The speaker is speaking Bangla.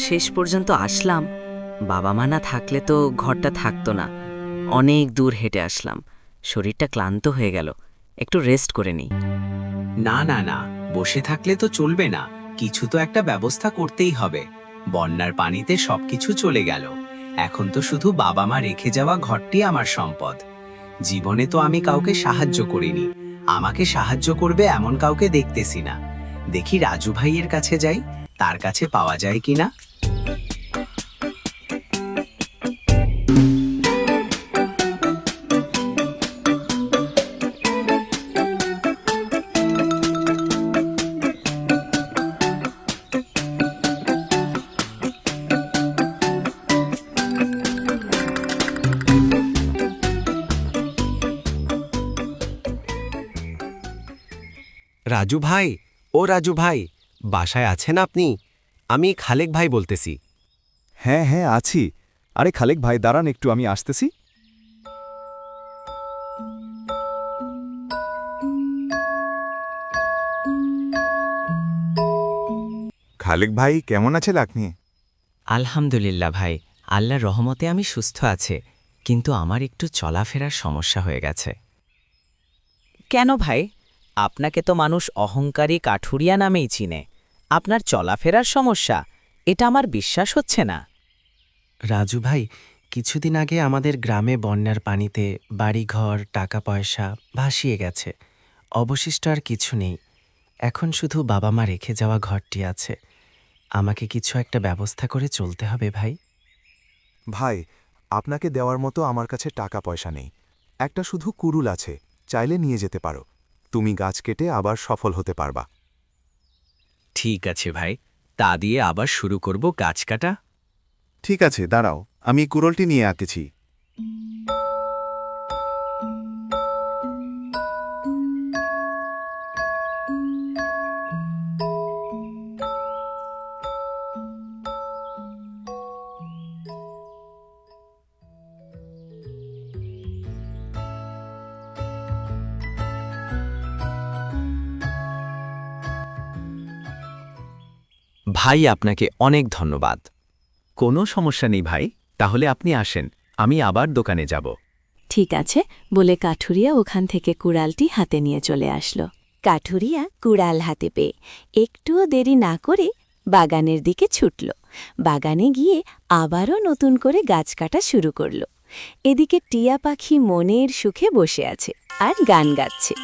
শেষ পর্যন্ত আসলাম। বাবা মা না থাকলে তো ঘরটা থাকতো না। অনেক দূর হেঁটে আসলাম, শরীরটা ক্লান্ত হয়ে গেল, একটু রেস্ট করে নিই। না না না, বসে থাকলে তো চলবে না, কিছু তো একটা ব্যবস্থা করতেই হবে। বন্যার পানিতে সবকিছু চলে গেল, এখন তো শুধু বাবা মা রেখে যাওয়া ঘরটি আমার সম্পদ। জীবনে তো আমি কাউকে সাহায্য করিনি, আমাকে সাহায্য করবে এমন কাউকে দেখতেছি না। দেখি রাজু ভাইয়ের কাছে যাই, তার কাছে পাওয়া যায় কিনা। রাজু ভাই, ও রাজু ভাই, বাসায় আছেন আপনি? আমি খালেক ভাই বলতেছি। হ্যাঁ হ্যাঁ আছি। আরে খালেক ভাই দাঁড়ান একটু, আমি আসতেছি। খালেক ভাই কেমন আছেন আপনি? আলহামদুলিল্লাহ ভাই, আল্লাহর রহমতে আমি সুস্থ আছে, কিন্তু আমার একটু চলাফেরার সমস্যা হয়ে গেছে। কেন ভাই? আপনাকে তো মানুষ অহংকারী কাঠুরিয়া নামেই চিনে, আপনার চলাফেরার সমস্যা, এটা আমার বিশ্বাস হচ্ছে না। রাজু ভাই, কিছুদিন আগে আমাদের গ্রামে বন্যার পানিতে বাড়িঘর, টাকা পয়সা ভাসিয়ে গেছে। অবশিষ্ট আর কিছু নেই, এখন শুধু বাবা মা রেখে যাওয়া ঘরটি আছে। আমাকে কিছু একটা ব্যবস্থা করে চলতে হবে ভাই। ভাই, আপনাকে দেওয়ার মতো আমার কাছে টাকা পয়সা নেই, একটা শুধু কুড়ুল আছে, চাইলে নিয়ে যেতে পারো। তুমি গাছ কেটে আবার সফল হতে পারবা। ঠিক আছে ভাই, তা দিয়ে আবার শুরু করব গাছ কাটা। ঠিক আছে, দাঁড়াও, আমি কুড়োলটি নিয়ে আঁকেছি। ভাই, আপনাকে অনেক ধন্যবাদ। কোনো সমস্যা নেই ভাই, তাহলে আপনি আসেন, আমি আবার দোকানে যাব। ঠিক আছে বলে কাঠুরিয়া ওখান থেকে কুড়ালটি হাতে নিয়ে চলে আসলো। কাঠুরিয়া কুড়াল হাতে পেয়ে একটুও দেরি না করে বাগানের দিকে ছুটল। বাগানে গিয়ে আবারও নতুন করে গাছ কাটা শুরু করল। এদিকে টিয়া পাখি মনের সুখে বসে আছে আর গান গাচ্ছে।